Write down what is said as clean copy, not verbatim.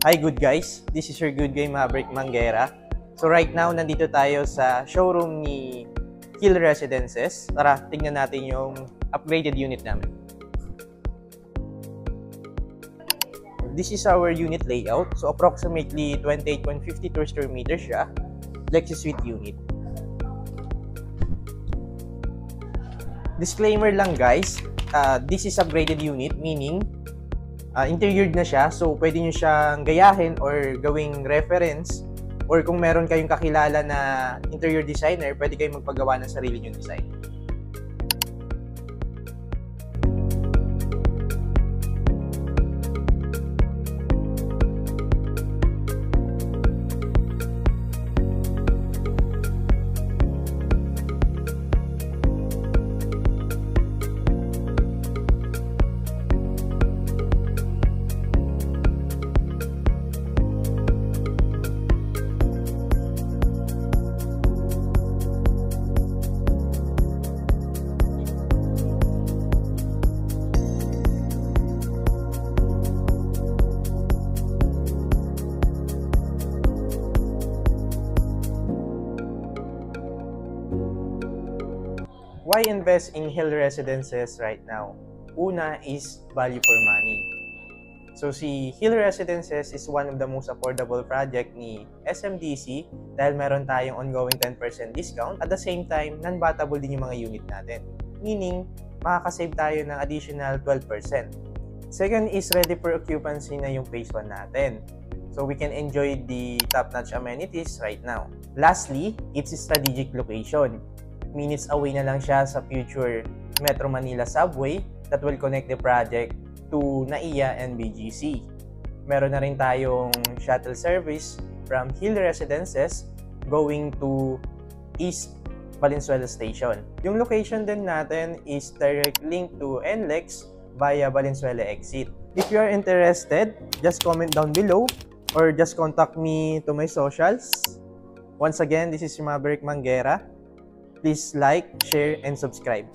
Hi good guys, this is your good guy Maverick Manguera. So right now, nandito tayo sa showroom ni Hill Residences. Tara, tignan natin yung upgraded unit namin. This is our unit layout. So approximately 28.52 square meters siya. Lexi Suite unit. Disclaimer lang guys, this is upgraded unit, meaning interiored na siya, so pwede nyo siyang gayahin or gawing reference, or kung meron kayong kakilala na interior designer, pwede kayong magpagawa ng sarili nyong design. Why invest in Hill Residences right now? Una is value for money. So si Hill Residences is one of the most affordable project ni SMDC dahil meron tayong ongoing 10% discount. At the same time, non-battable din yung mga unit natin. Meaning, makakasave tayo ng additional 12%. Second is ready for occupancy na yung phase 1 natin. So we can enjoy the top-notch amenities right now. Lastly, it's a strategic location. Minutes away na lang siya sa future Metro Manila subway that will connect the project to NAIA and BGC. Meron na rin tayong shuttle service from Hill Residences going to East Valenzuela Station. Yung location din natin is direct link to NLEX via Valenzuela exit. If you are interested, just comment down below or just contact me to my socials. Once again, this is Maverick Manguera. Please like, share, and subscribe.